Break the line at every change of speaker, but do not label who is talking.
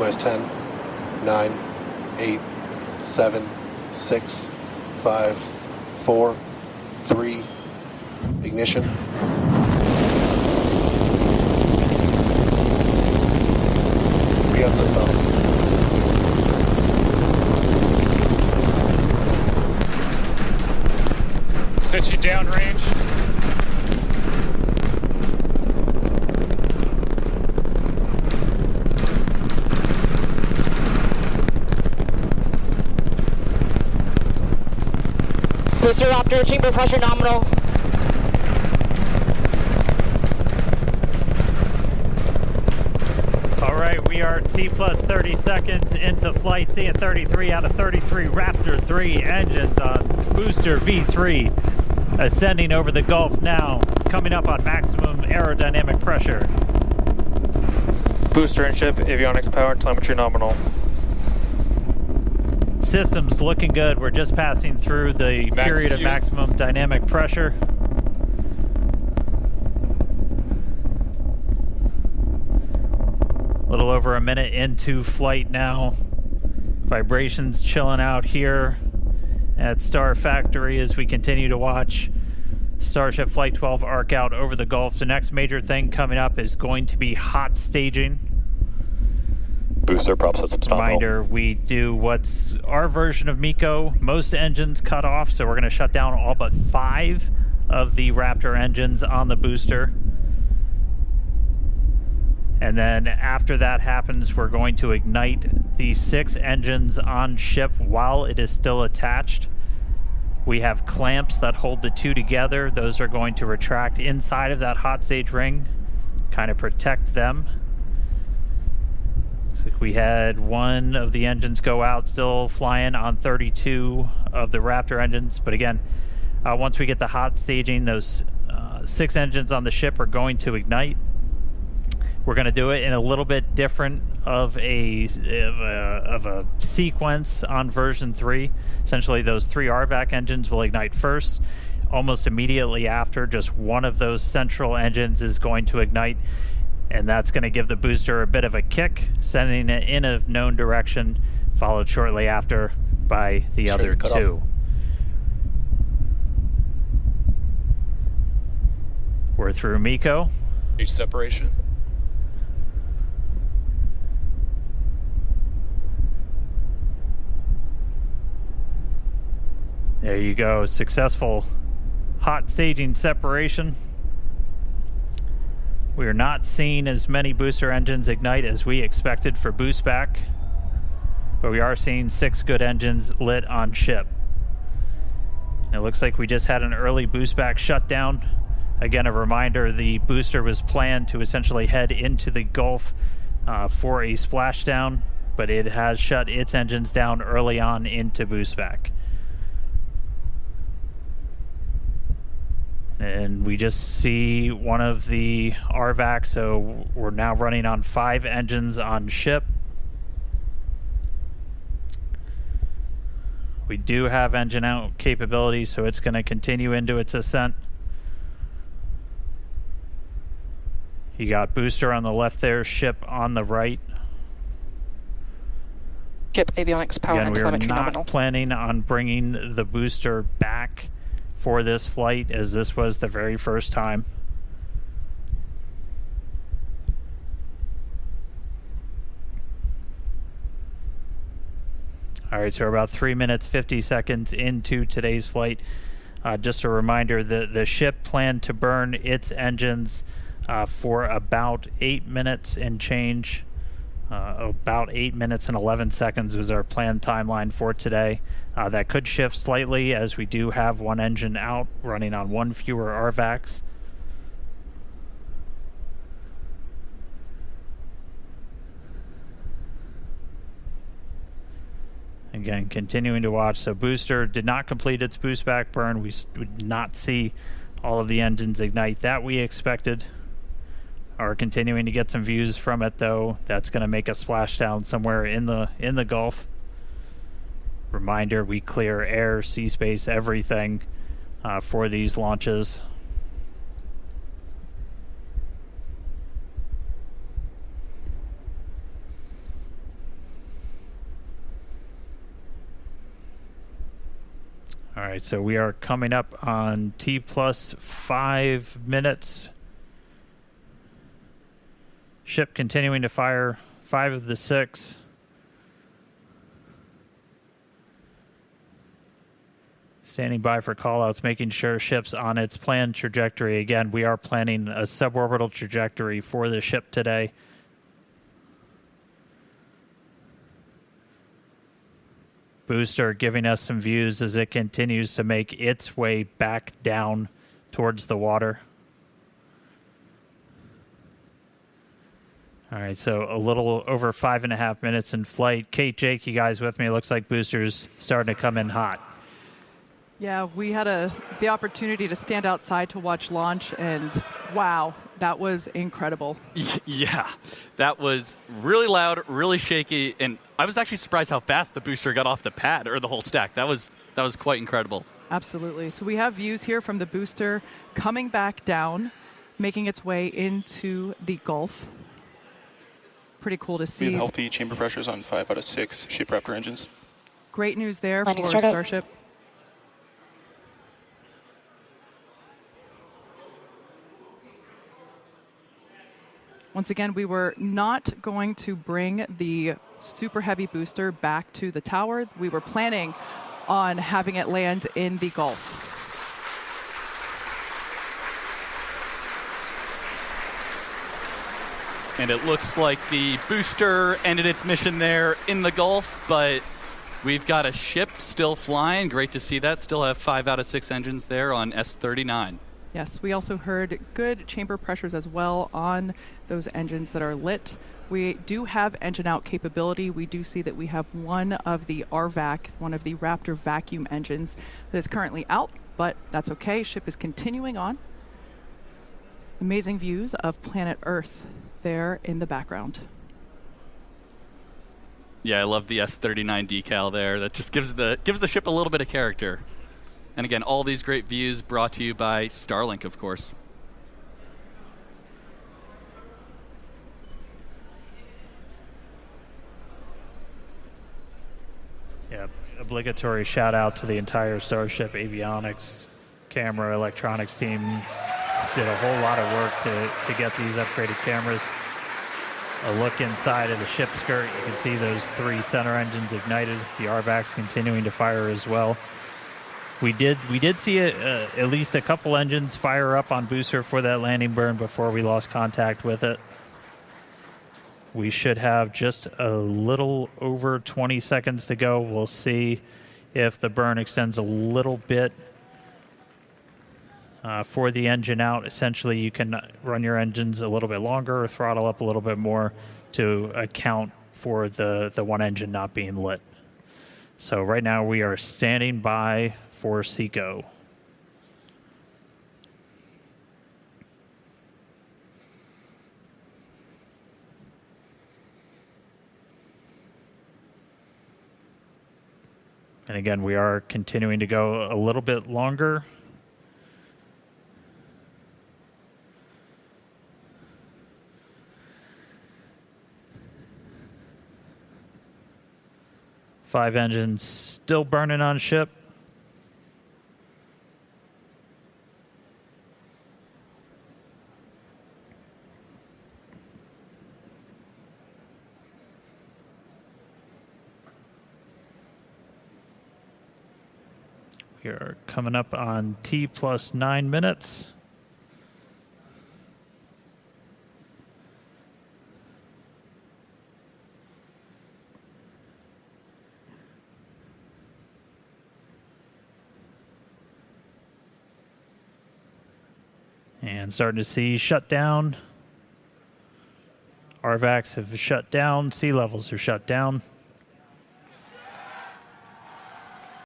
T-minus 10, 9, 8, 7, 6, 5, 4, 3, ignition. We have liftoff.
Pitching downrange.
Booster Raptor, chamber pressure nominal.
All right, we are T plus 30 seconds into flight, seeing 33 out of 33 Raptor 3 engines on booster V3, ascending over the Gulf now, coming up on maximum aerodynamic pressure.
Booster and ship, avionics power, telemetry nominal.
Systems looking good. We're just passing through the period of maximum dynamic pressure. A little over a minute into flight now. Vibrations chilling out here at Star Factory as we continue to watch Starship Flight 12 arc out over the Gulf. The next major thing coming up is going to be hot staging.
Booster prop systems nominal.
Reminder, we do what's our version of MECO. Most engines cut off, so we're going to shut down all but 5 of the Raptor engines on the booster. And then after that happens, we're going to ignite the 6 engines on ship while it is still attached. We have clamps that hold the 2 together. Those are going to retract inside of that hot stage ring, kind of protect them. Looks like we had 1 of the engines go out, still flying on 32 of the Raptor engines. But again, once we get the hot staging, those 6 engines on the ship are going to ignite. We're going to do it in a little bit different of a sequence on version 3. Essentially, those 3 RVAC engines will ignite first. Almost immediately after, just 1 of those central engines is going to ignite, and that's going to give the booster a bit of a kick, sending it in a known direction, followed shortly after by the other 2. We're through MECO.
Each separation.
There you go, successful hot staging separation. We are not seeing as many booster engines ignite as we expected for boost back, but we are seeing 6 good engines lit on ship. It looks like we just had an early boost back shutdown. Again, a reminder, the booster was planned to essentially head into the Gulf for a splashdown, but it has shut its engines down early on into boost back. And we just see 1 of the RVAC, so we're now running on 5 engines on ship. We do have engine out capability, so it's going to continue into its ascent. You got booster on the left there, ship on the right.
Ship avionics power and telemetry nominal.
We're not planning on bringing the booster back for this flight, as this was the very first time. All right, so we're about 3 minutes 50 seconds into today's flight. Just a reminder that the ship planned to burn its engines for about 8 minutes and change. About 8 minutes and 11 seconds was our planned timeline for today. That could shift slightly as we do have 1 engine out running on 1 fewer RVACs. Again, continuing to watch. So booster did not complete its boost back burn. We did not see all of the engines ignite that we expected. Are continuing to get some views from it, though. That's going to make a splashdown somewhere in the Gulf. Reminder, we clear air, sea space, everything for these launches. All right, so we are coming up on T plus 5 minutes. Ship continuing to fire 5 of the 6. Standing by for callouts, making sure ship's on its planned trajectory. Again, we are planning a suborbital trajectory for the ship today. Booster giving us some views as it continues to make its way back down towards the water. All right, so a little over 5.5 minutes in flight. Kate, Jake, you guys with me? It looks like booster's starting to come in hot.
Yeah, we had the opportunity to stand outside to watch launch, and wow, that was incredible.
Yeah, that was really loud, really shaky, and I was actually surprised how fast the booster got off the pad, or the whole stack. That was quite incredible. Absolutely.
So we have views here from the booster coming back down, making its way into the Gulf. Pretty cool to see.
We have healthy chamber pressures on 5 out of 6 Ship Raptor engines.
Great news there
Landing
for
startup.
Starship. Once again, we were not going to bring the super heavy booster back to the tower. We were planning on having it land in the Gulf.
And it looks like the booster ended its mission there in the Gulf, but we've got a ship still flying. Great to see that. Still have 5 out of 6 engines there on S39.
Yes, we also heard good chamber pressures as well on those engines that are lit. We do have engine out capability. We do see that we have one of the RVAC, one of the Raptor vacuum engines that is currently out, but that's okay. Ship is continuing on. Amazing views of planet Earth there in the background.
Yeah, I love the S39 decal there. That just gives the ship a little bit of character. And again, all these great views brought to you by Starlink, of course.
Yeah, obligatory shout out to the entire Starship avionics, camera, electronics team. Did a whole lot of work to get these upgraded cameras. A look inside of the ship skirt, you can see those 3 center engines ignited. The RVAC's continuing to fire as well. We did see at least a couple engines fire up on booster for that landing burn before we lost contact with it. We should have just a little over 20 seconds to go. We'll see if the burn extends a little bit for the engine out. Essentially, you can run your engines a little bit longer or throttle up a little bit more to account for the one engine not being lit. So right now we are standing by for SECO. And again, we are continuing to go a little bit longer. Five engines still burning on ship. We are coming up on T plus 9 minutes. And starting to see shutdown. RVACs have shut down. Sea levels are shut down.